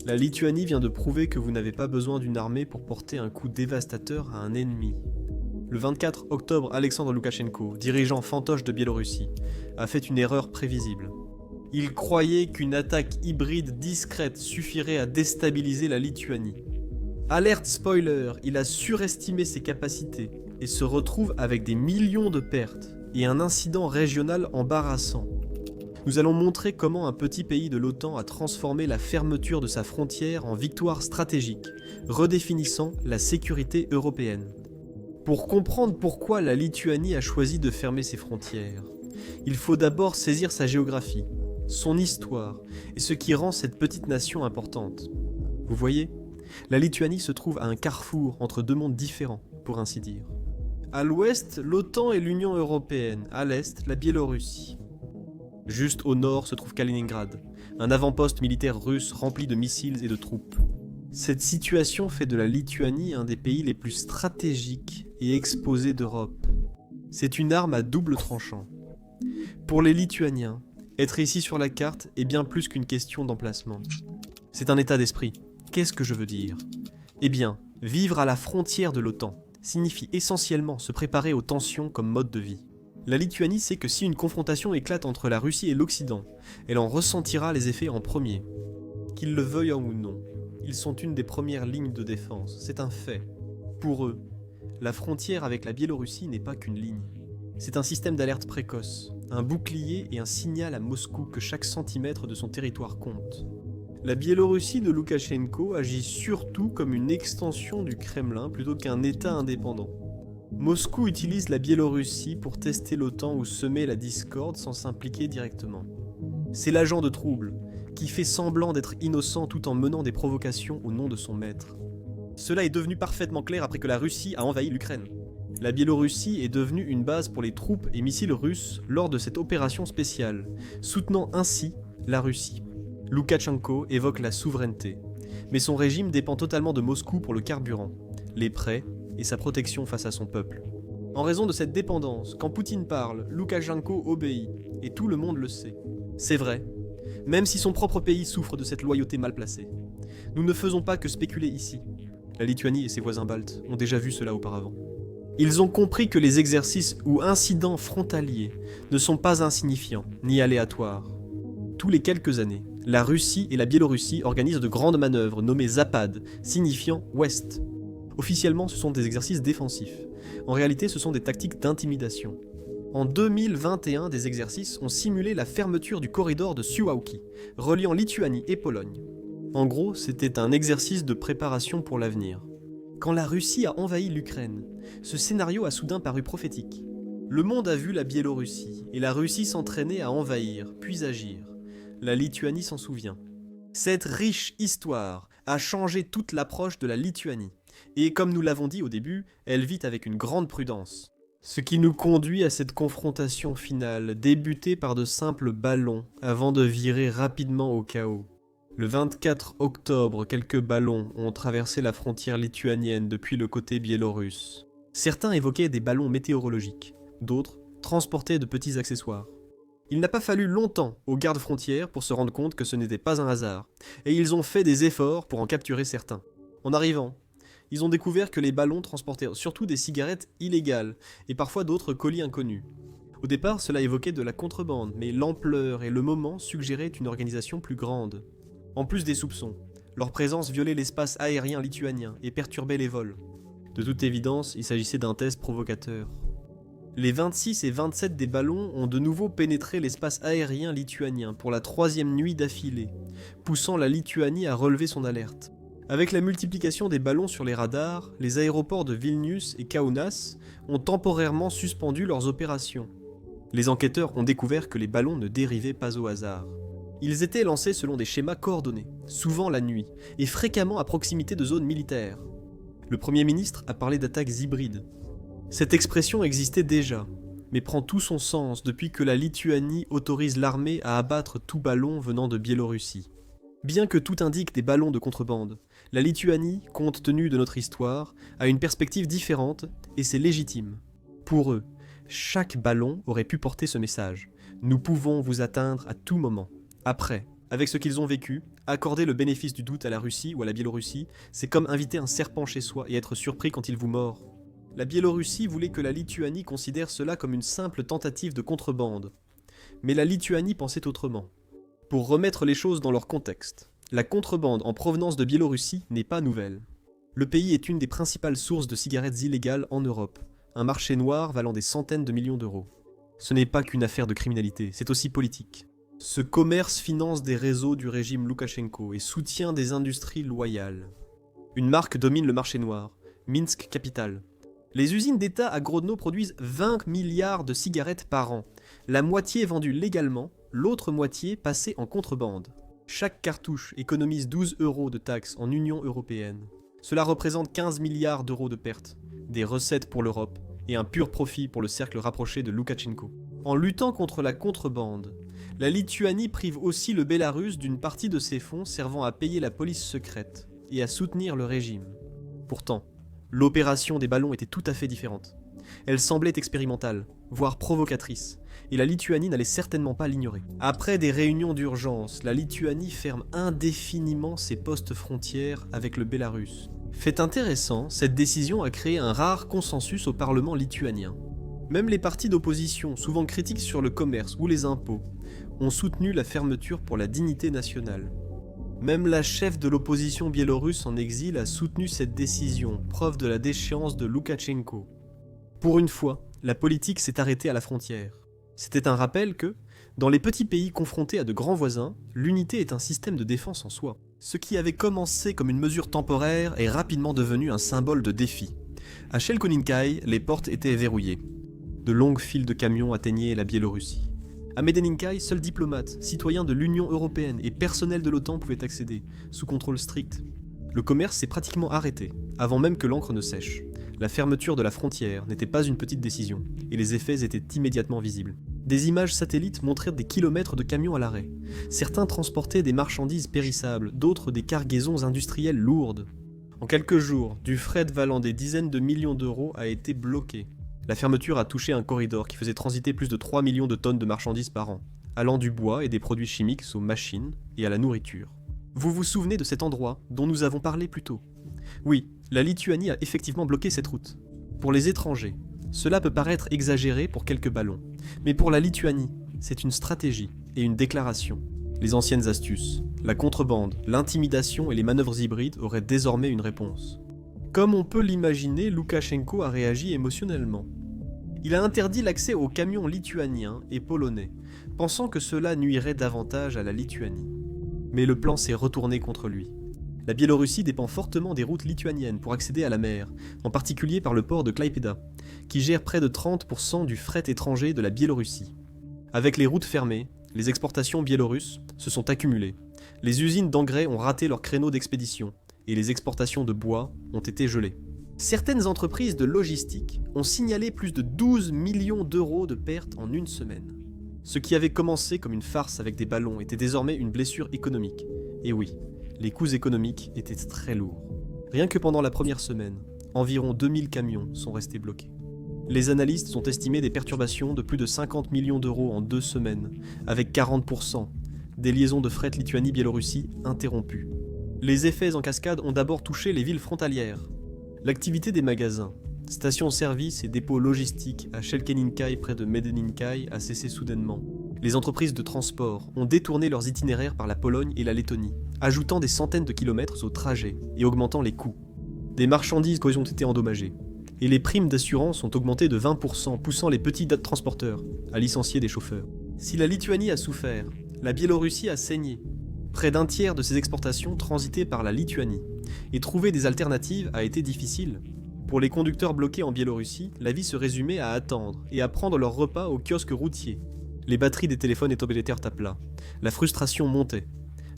La Lituanie vient de prouver que vous n'avez pas besoin d'une armée pour porter un coup dévastateur à un ennemi. Le 24 octobre, Alexandre Loukachenko, dirigeant fantoche de Biélorussie, a fait une erreur prévisible. Il croyait qu'une attaque hybride discrète suffirait à déstabiliser la Lituanie. Alerte spoiler, il a surestimé ses capacités et se retrouve avec des millions de pertes et un incident régional embarrassant. Nous allons montrer comment un petit pays de l'OTAN a transformé la fermeture de sa frontière en victoire stratégique, redéfinissant la sécurité européenne. Pour comprendre pourquoi la Lituanie a choisi de fermer ses frontières, il faut d'abord saisir sa géographie, son histoire et ce qui rend cette petite nation importante. Vous voyez, la Lituanie se trouve à un carrefour entre deux mondes différents, pour ainsi dire. À l'ouest, l'OTAN et l'Union européenne, à l'est, la Biélorussie. Juste au nord se trouve Kaliningrad, un avant-poste militaire russe rempli de missiles et de troupes. Cette situation fait de la Lituanie un des pays les plus stratégiques et exposés d'Europe. C'est une arme à double tranchant. Pour les Lituaniens, être ici sur la carte est bien plus qu'une question d'emplacement. C'est un état d'esprit. Qu'est-ce que je veux dire ? Eh bien, vivre à la frontière de l'OTAN signifie essentiellement se préparer aux tensions comme mode de vie. La Lituanie sait que si une confrontation éclate entre la Russie et l'Occident, elle en ressentira les effets en premier. Qu'ils le veuillent ou non, ils sont une des premières lignes de défense, c'est un fait. Pour eux, la frontière avec la Biélorussie n'est pas qu'une ligne. C'est un système d'alerte précoce, un bouclier et un signal à Moscou que chaque centimètre de son territoire compte. La Biélorussie de Loukachenko agit surtout comme une extension du Kremlin plutôt qu'un État indépendant. Moscou utilise la Biélorussie pour tester l'OTAN ou semer la discorde sans s'impliquer directement. C'est l'agent de trouble, qui fait semblant d'être innocent tout en menant des provocations au nom de son maître. Cela est devenu parfaitement clair après que la Russie a envahi l'Ukraine. La Biélorussie est devenue une base pour les troupes et missiles russes lors de cette opération spéciale, soutenant ainsi la Russie. Loukachenko évoque la souveraineté, mais son régime dépend totalement de Moscou pour le carburant, les prêts et sa protection face à son peuple. En raison de cette dépendance, quand Poutine parle, Loukachenko obéit, et tout le monde le sait. C'est vrai, même si son propre pays souffre de cette loyauté mal placée. Nous ne faisons pas que spéculer ici. La Lituanie et ses voisins baltes ont déjà vu cela auparavant. Ils ont compris que les exercices ou incidents frontaliers ne sont pas insignifiants ni aléatoires. Tous les quelques années, la Russie et la Biélorussie organisent de grandes manœuvres nommées Zapad, signifiant Ouest. Officiellement, ce sont des exercices défensifs. En réalité, ce sont des tactiques d'intimidation. En 2021, des exercices ont simulé la fermeture du corridor de Suwałki, reliant Lituanie et Pologne. En gros, c'était un exercice de préparation pour l'avenir. Quand la Russie a envahi l'Ukraine, ce scénario a soudain paru prophétique. Le monde a vu la Biélorussie, et la Russie s'entraîner à envahir, puis agir. La Lituanie s'en souvient. Cette riche histoire a changé toute l'approche de la Lituanie. Et comme nous l'avons dit au début, elle vit avec une grande prudence. Ce qui nous conduit à cette confrontation finale, débutée par de simples ballons, avant de virer rapidement au chaos. Le 24 octobre, quelques ballons ont traversé la frontière lituanienne depuis le côté biélorusse. Certains évoquaient des ballons météorologiques, d'autres transportaient de petits accessoires. Il n'a pas fallu longtemps aux gardes-frontières pour se rendre compte que ce n'était pas un hasard, et ils ont fait des efforts pour en capturer certains. En arrivant, ils ont découvert que les ballons transportaient surtout des cigarettes illégales, et parfois d'autres colis inconnus. Au départ, cela évoquait de la contrebande, mais l'ampleur et le moment suggéraient une organisation plus grande. En plus des soupçons, leur présence violait l'espace aérien lituanien et perturbait les vols. De toute évidence, il s'agissait d'un test provocateur. Les 26 et 27 des ballons ont de nouveau pénétré l'espace aérien lituanien pour la 3e nuit d'affilée, poussant la Lituanie à relever son alerte. Avec la multiplication des ballons sur les radars, les aéroports de Vilnius et Kaunas ont temporairement suspendu leurs opérations. Les enquêteurs ont découvert que les ballons ne dérivaient pas au hasard. Ils étaient lancés selon des schémas coordonnés, souvent la nuit, et fréquemment à proximité de zones militaires. Le Premier ministre a parlé d'attaques hybrides. Cette expression existait déjà, mais prend tout son sens depuis que la Lituanie autorise l'armée à abattre tout ballon venant de Biélorussie. Bien que tout indique des ballons de contrebande, la Lituanie, compte tenu de notre histoire, a une perspective différente et c'est légitime. Pour eux, chaque ballon aurait pu porter ce message. Nous pouvons vous atteindre à tout moment. Après, Avec ce qu'ils ont vécu, accorder le bénéfice du doute à la Russie ou à la Biélorussie, c'est comme inviter un serpent chez soi et être surpris quand il vous mord. La Biélorussie voulait que la Lituanie considère cela comme une simple tentative de contrebande. Mais la Lituanie pensait autrement. Pour remettre les choses dans leur contexte, la contrebande en provenance de Biélorussie n'est pas nouvelle. Le pays est une des principales sources de cigarettes illégales en Europe, un marché noir valant des centaines de millions d'euros. Ce n'est pas qu'une affaire de criminalité, c'est aussi politique. Ce commerce finance des réseaux du régime Loukachenko et soutient des industries loyales. Une marque domine le marché noir, Minsk Capital. Les usines d'État à Grodno produisent 20 milliards de cigarettes par an, la moitié vendue légalement, l'autre moitié passée en contrebande. Chaque cartouche économise 12 € de taxes en Union européenne. Cela représente 15 milliards d'euros de pertes, des recettes pour l'Europe et un pur profit pour le cercle rapproché de Loukachenko. En luttant contre la contrebande, la Lituanie prive aussi le Bélarus d'une partie de ses fonds servant à payer la police secrète et à soutenir le régime. Pourtant, l'opération des ballons était tout à fait différente. Elle semblait expérimentale, voire provocatrice, et la Lituanie n'allait certainement pas l'ignorer. Après des réunions d'urgence, la Lituanie ferme indéfiniment ses postes frontières avec le Bélarus. Fait intéressant, cette décision a créé un rare consensus au Parlement lituanien. Même les partis d'opposition, souvent critiques sur le commerce ou les impôts, ont soutenu la fermeture pour la dignité nationale. Même la chef de l'opposition biélorusse en exil a soutenu cette décision, preuve de la déchéance de Loukachenko. Pour une fois, la politique s'est arrêtée à la frontière. C'était un rappel que, dans les petits pays confrontés à de grands voisins, l'unité est un système de défense en soi. Ce qui avait commencé comme une mesure temporaire est rapidement devenu un symbole de défi. À Chelkoninkai, les portes étaient verrouillées. De longues files de camions atteignaient la Biélorussie. À Medeninkai, seuls diplomates, citoyens de l'Union européenne et personnel de l'OTAN pouvaient accéder, sous contrôle strict. Le commerce s'est pratiquement arrêté, avant même que l'encre ne sèche. La fermeture de la frontière n'était pas une petite décision, et les effets étaient immédiatement visibles. Des images satellites montraient des kilomètres de camions à l'arrêt. Certains transportaient des marchandises périssables, d'autres des cargaisons industrielles lourdes. En quelques jours, du fret valant des dizaines de millions d'euros a été bloqué. La fermeture a touché un corridor qui faisait transiter plus de 3 millions de tonnes de marchandises par an, allant du bois et des produits chimiques aux machines et à la nourriture. Vous vous souvenez de cet endroit dont nous avons parlé plus tôt? Oui, la Lituanie a effectivement bloqué cette route. Pour les étrangers, cela peut paraître exagéré pour quelques ballons, mais pour la Lituanie, c'est une stratégie et une déclaration. Les anciennes astuces, la contrebande, l'intimidation et les manœuvres hybrides auraient désormais une réponse. Comme on peut l'imaginer, Loukachenko a réagi émotionnellement. Il a interdit l'accès aux camions lituaniens et polonais, pensant que cela nuirait davantage à la Lituanie. Mais le plan s'est retourné contre lui. La Biélorussie dépend fortement des routes lituaniennes pour accéder à la mer, en particulier par le port de Klaipėda, qui gère près de 30% du fret étranger de la Biélorussie. Avec les routes fermées, les exportations biélorusses se sont accumulées. Les usines d'engrais ont raté leur créneau d'expédition, et les exportations de bois ont été gelées. Certaines entreprises de logistique ont signalé plus de 12 millions d'euros de pertes en une semaine. Ce qui avait commencé comme une farce avec des ballons était désormais une blessure économique. Et oui, les coûts économiques étaient très lourds. Rien que pendant la première semaine, environ 2000 camions sont restés bloqués. Les analystes ont estimé des perturbations de plus de 50 millions d'euros en 2 semaines, avec 40% des liaisons de fret Lituanie-Biélorussie interrompues. Les effets en cascade ont d'abord touché les villes frontalières. L'activité des magasins, stations-service et dépôts logistiques à Chelkoninkai près de Medeninkai a cessé soudainement. Les entreprises de transport ont détourné leurs itinéraires par la Pologne et la Lettonie, ajoutant des centaines de kilomètres au trajet et augmentant les coûts. Des marchandises ont été endommagées, et les primes d'assurance ont augmenté de 20%, poussant les petits transporteurs à licencier des chauffeurs. Si la Lituanie a souffert, la Biélorussie a saigné. Près d'un tiers de ses exportations transitaient par la Lituanie, et trouver des alternatives a été difficile. Pour les conducteurs bloqués en Biélorussie, la vie se résumait à attendre et à prendre leur repas au kiosque routier. Les batteries des téléphones étaient à plat. La frustration montait.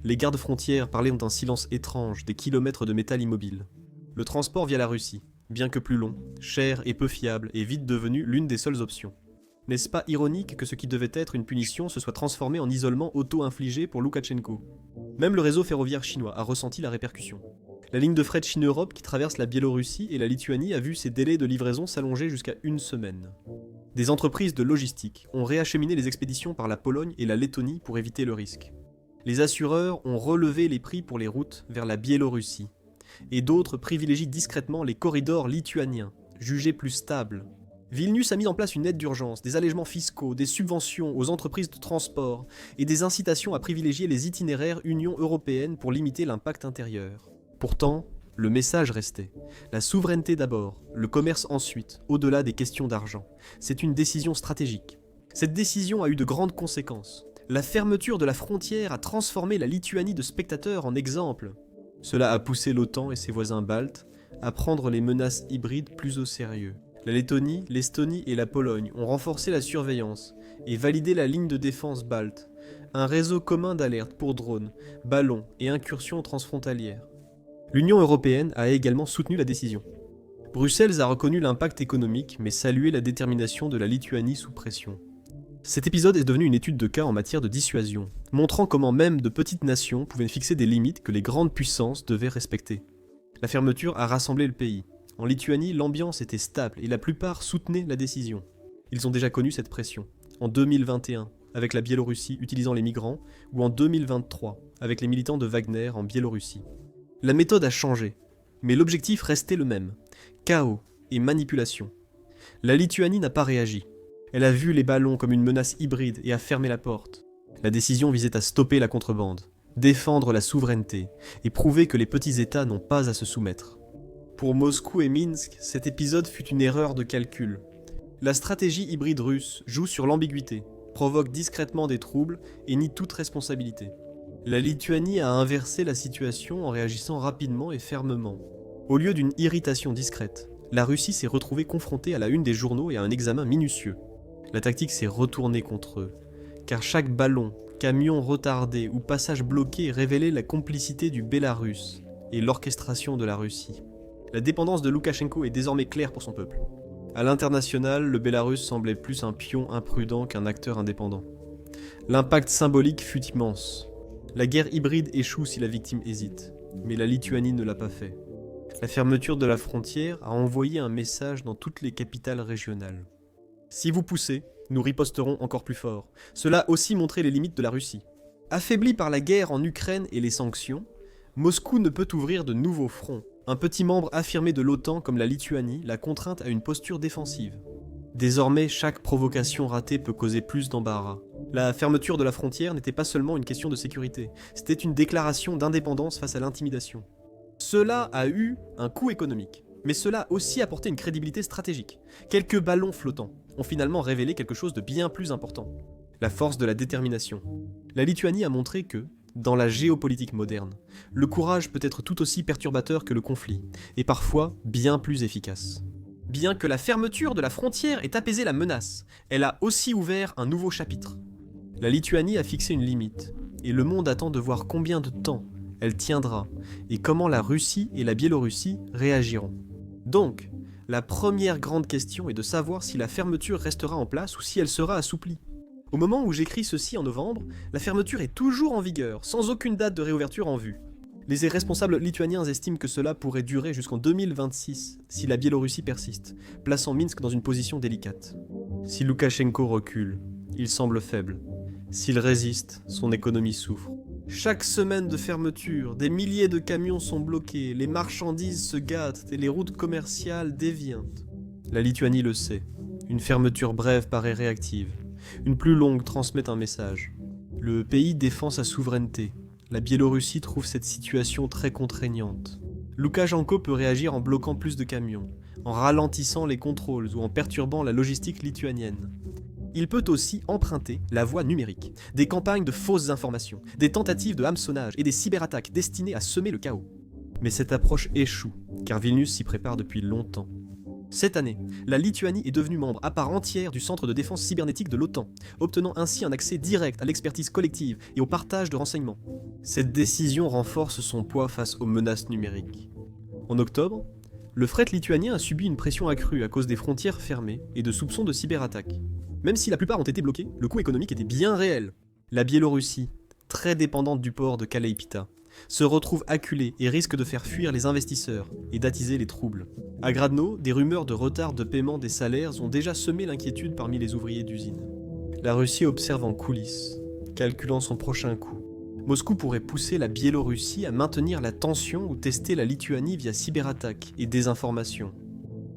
Les gardes frontières parlaient d'un silence étrange, des kilomètres de métal immobile. Le transport via la Russie, bien que plus long, cher et peu fiable, est vite devenu l'une des seules options. N'est-ce pas ironique que ce qui devait être une punition se soit transformé en isolement auto-infligé pour Loukachenko? Même le réseau ferroviaire chinois a ressenti la répercussion. La ligne de fret Chine-Europe qui traverse la Biélorussie et la Lituanie a vu ses délais de livraison s'allonger jusqu'à 1 semaine. Des entreprises de logistique ont réacheminé les expéditions par la Pologne et la Lettonie pour éviter le risque. Les assureurs ont relevé les prix pour les routes vers la Biélorussie, et d'autres privilégient discrètement les corridors lituaniens, jugés plus stables. Vilnius a mis en place une aide d'urgence, des allègements fiscaux, des subventions aux entreprises de transport et des incitations à privilégier les itinéraires Union européenne pour limiter l'impact intérieur. Pourtant, le message restait. La souveraineté d'abord, le commerce ensuite, au-delà des questions d'argent. C'est une décision stratégique. Cette décision a eu de grandes conséquences. La fermeture de la frontière a transformé la Lituanie de spectateur en exemple. Cela a poussé l'OTAN et ses voisins baltes à prendre les menaces hybrides plus au sérieux. La Lettonie, l'Estonie et la Pologne ont renforcé la surveillance et validé la ligne de défense balte, un réseau commun d'alerte pour drones, ballons et incursions transfrontalières. L'Union européenne a également soutenu la décision. Bruxelles a reconnu l'impact économique mais salué la détermination de la Lituanie sous pression. Cet épisode est devenu une étude de cas en matière de dissuasion, montrant comment même de petites nations pouvaient fixer des limites que les grandes puissances devaient respecter. La fermeture a rassemblé le pays. En Lituanie, l'ambiance était stable et la plupart soutenaient la décision. Ils ont déjà connu cette pression. En 2021, avec la Biélorussie utilisant les migrants, ou en 2023, avec les militants de Wagner en Biélorussie. La méthode a changé, mais l'objectif restait le même. Chaos et manipulation. La Lituanie n'a pas réagi. Elle a vu les ballons comme une menace hybride et a fermé la porte. La décision visait à stopper la contrebande, défendre la souveraineté et prouver que les petits États n'ont pas à se soumettre. Pour Moscou et Minsk, cet épisode fut une erreur de calcul. La stratégie hybride russe joue sur l'ambiguïté, provoque discrètement des troubles et nie toute responsabilité. La Lituanie a inversé la situation en réagissant rapidement et fermement. Au lieu d'une irritation discrète, la Russie s'est retrouvée confrontée à la une des journaux et à un examen minutieux. La tactique s'est retournée contre eux, car chaque ballon, camion retardé ou passage bloqué révélait la complicité du Bélarus et l'orchestration de la Russie. La dépendance de Loukachenko est désormais claire pour son peuple. À l'international, le Bélarus semblait plus un pion imprudent qu'un acteur indépendant. L'impact symbolique fut immense. La guerre hybride échoue si la victime hésite, mais la Lituanie ne l'a pas fait. La fermeture de la frontière a envoyé un message dans toutes les capitales régionales. Si vous poussez, nous riposterons encore plus fort. Cela a aussi montré les limites de la Russie. Affaibli par la guerre en Ukraine et les sanctions, Moscou ne peut ouvrir de nouveaux fronts. Un petit membre affirmé de l'OTAN comme la Lituanie l'a contrainte à une posture défensive. Désormais, chaque provocation ratée peut causer plus d'embarras. La fermeture de la frontière n'était pas seulement une question de sécurité, c'était une déclaration d'indépendance face à l'intimidation. Cela a eu un coût économique, mais cela a aussi apporté une crédibilité stratégique. Quelques ballons flottants ont finalement révélé quelque chose de bien plus important. La force de la détermination. La Lituanie a montré que, dans la géopolitique moderne, le courage peut être tout aussi perturbateur que le conflit, et parfois bien plus efficace. Bien que la fermeture de la frontière ait apaisé la menace, elle a aussi ouvert un nouveau chapitre. La Lituanie a fixé une limite, et le monde attend de voir combien de temps elle tiendra, et comment la Russie et la Biélorussie réagiront. Donc, la première grande question est de savoir si la fermeture restera en place ou si elle sera assouplie. Au moment où j'écris ceci en novembre, la fermeture est toujours en vigueur, sans aucune date de réouverture en vue. Les responsables lituaniens estiment que cela pourrait durer jusqu'en 2026 si la Biélorussie persiste, plaçant Minsk dans une position délicate. Si Loukachenko recule, il semble faible. S'il résiste, son économie souffre. Chaque semaine de fermeture, des milliers de camions sont bloqués, les marchandises se gâtent et les routes commerciales déviantent. La Lituanie le sait. Une fermeture brève paraît réactive. Une plus longue transmet un message. Le pays défend sa souveraineté. La Biélorussie trouve cette situation très contraignante. Loukachenko peut réagir en bloquant plus de camions, en ralentissant les contrôles ou en perturbant la logistique lituanienne. Il peut aussi emprunter la voie numérique, des campagnes de fausses informations, des tentatives de hameçonnage et des cyberattaques destinées à semer le chaos. Mais cette approche échoue, car Vilnius s'y prépare depuis longtemps. Cette année, la Lituanie est devenue membre à part entière du centre de défense cybernétique de l'OTAN, obtenant ainsi un accès direct à l'expertise collective et au partage de renseignements. Cette décision renforce son poids face aux menaces numériques. En octobre, le fret lituanien a subi une pression accrue à cause des frontières fermées et de soupçons de cyberattaques. Même si la plupart ont été bloqués, le coût économique était bien réel. La Biélorussie, très dépendante du port de Kaleipita, se retrouve acculée et risque de faire fuir les investisseurs et d'attiser les troubles. À Gradno, des rumeurs de retard de paiement des salaires ont déjà semé l'inquiétude parmi les ouvriers d'usine. La Russie observe en coulisses, calculant son prochain coup. Moscou pourrait pousser la Biélorussie à maintenir la tension ou tester la Lituanie via cyberattaques et désinformation.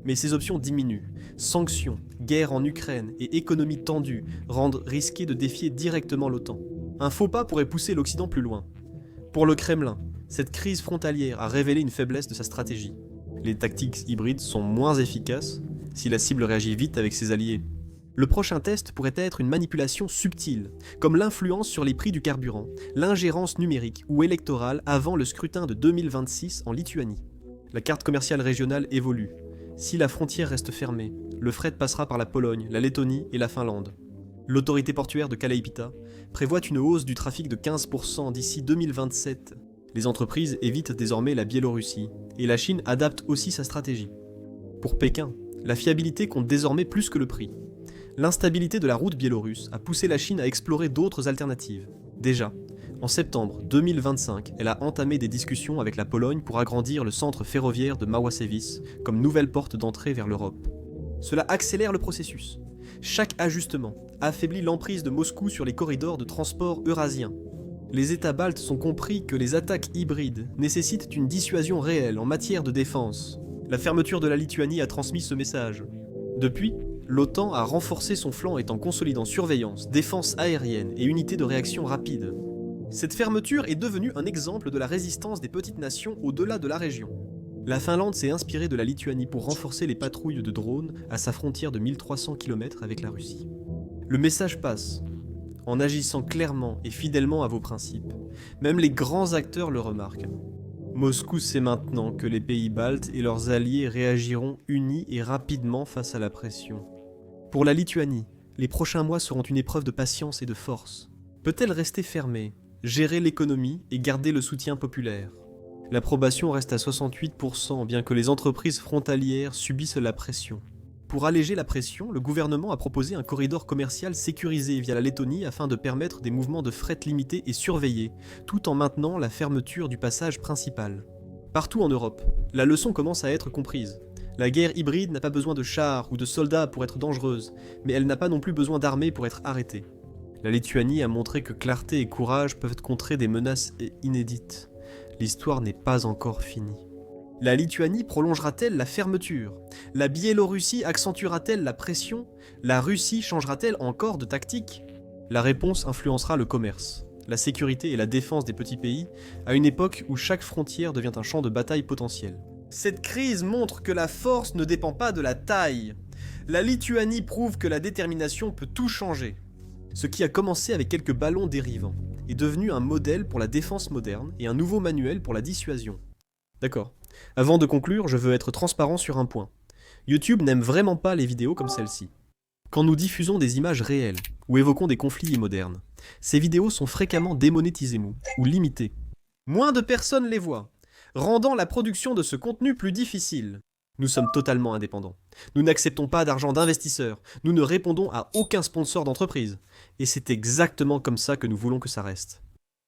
Mais ces options diminuent. Sanctions, guerre en Ukraine et économie tendue rendent risqué de défier directement l'OTAN. Un faux pas pourrait pousser l'Occident plus loin. Pour le Kremlin, cette crise frontalière a révélé une faiblesse de sa stratégie. Les tactiques hybrides sont moins efficaces si la cible réagit vite avec ses alliés. Le prochain test pourrait être une manipulation subtile, comme l'influence sur les prix du carburant, l'ingérence numérique ou électorale avant le scrutin de 2026 en Lituanie. La carte commerciale régionale évolue. Si la frontière reste fermée, le fret passera par la Pologne, la Lettonie et la Finlande. L'autorité portuaire de Kalaipita prévoit une hausse du trafic de 15% d'ici 2027. Les entreprises évitent désormais la Biélorussie, et la Chine adapte aussi sa stratégie. Pour Pékin, la fiabilité compte désormais plus que le prix. L'instabilité de la route biélorusse a poussé la Chine à explorer d'autres alternatives. Déjà, en septembre 2025, elle a entamé des discussions avec la Pologne pour agrandir le centre ferroviaire de Małaszewice comme nouvelle porte d'entrée vers l'Europe. Cela accélère le processus. Chaque ajustement affaiblit l'emprise de Moscou sur les corridors de transport eurasiens. Les États baltes ont compris que les attaques hybrides nécessitent une dissuasion réelle en matière de défense. La fermeture de la Lituanie a transmis ce message. Depuis, l'OTAN a renforcé son flanc en consolidant surveillance, défense aérienne et unités de réaction rapide. Cette fermeture est devenue un exemple de la résistance des petites nations au-delà de la région. La Finlande s'est inspirée de la Lituanie pour renforcer les patrouilles de drones à sa frontière de 1300 km avec la Russie. Le message passe. En agissant clairement et fidèlement à vos principes, même les grands acteurs le remarquent. Moscou sait maintenant que les pays baltes et leurs alliés réagiront unis et rapidement face à la pression. Pour la Lituanie, les prochains mois seront une épreuve de patience et de force. Peut-elle rester fermée, gérer l'économie et garder le soutien populaire? L'approbation reste à 68%, bien que les entreprises frontalières subissent la pression. Pour alléger la pression, le gouvernement a proposé un corridor commercial sécurisé via la Lettonie afin de permettre des mouvements de fret limités et surveillés, tout en maintenant la fermeture du passage principal. Partout en Europe, la leçon commence à être comprise. La guerre hybride n'a pas besoin de chars ou de soldats pour être dangereuse, mais elle n'a pas non plus besoin d'armées pour être arrêtée. La Lituanie a montré que clarté et courage peuvent contrer des menaces inédites. L'histoire n'est pas encore finie. La Lituanie prolongera-t-elle la fermeture? La Biélorussie accentuera-t-elle la pression? La Russie changera-t-elle encore de tactique? La réponse influencera le commerce, la sécurité et la défense des petits pays, à une époque où chaque frontière devient un champ de bataille potentiel. Cette crise montre que la force ne dépend pas de la taille. La Lituanie prouve que la détermination peut tout changer. Ce qui a commencé avec quelques ballons dérivants est devenu un modèle pour la défense moderne et un nouveau manuel pour la dissuasion. D'accord. Avant de conclure, je veux être transparent sur un point. YouTube n'aime vraiment pas les vidéos comme celle-ci. Quand nous diffusons des images réelles ou évoquons des conflits modernes, ces vidéos sont fréquemment démonétisées ou limitées. Moins de personnes les voient, rendant la production de ce contenu plus difficile. Nous sommes totalement indépendants. Nous n'acceptons pas d'argent d'investisseurs. Nous ne répondons à aucun sponsor d'entreprise. Et c'est exactement comme ça que nous voulons que ça reste.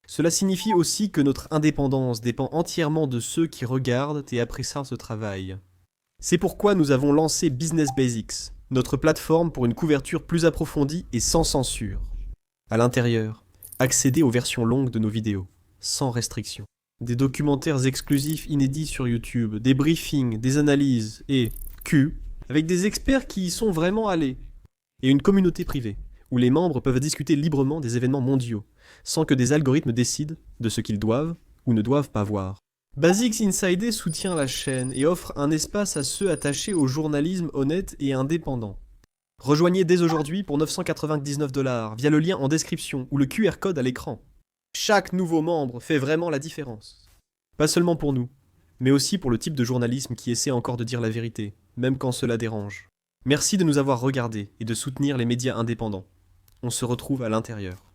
Cela signifie aussi que notre indépendance dépend entièrement de ceux qui regardent et apprécient ce travail. C'est pourquoi nous avons lancé Business Basics, notre plateforme pour une couverture plus approfondie et sans censure. À l'intérieur, accédez aux versions longues de nos vidéos, sans restriction. Des documentaires exclusifs inédits sur YouTube, des briefings, des analyses et avec des experts qui y sont vraiment allés. Et une communauté privée, où les membres peuvent discuter librement des événements mondiaux, sans que des algorithmes décident de ce qu'ils doivent ou ne doivent pas voir. Basics Insider soutient la chaîne et offre un espace à ceux attachés au journalisme honnête et indépendant. Rejoignez dès aujourd'hui pour 999 $ via le lien en description ou le QR code à l'écran. Chaque nouveau membre fait vraiment la différence. Pas seulement pour nous, mais aussi pour le type de journalisme qui essaie encore de dire la vérité, même quand cela dérange. Merci de nous avoir regardés et de soutenir les médias indépendants. On se retrouve à l'intérieur.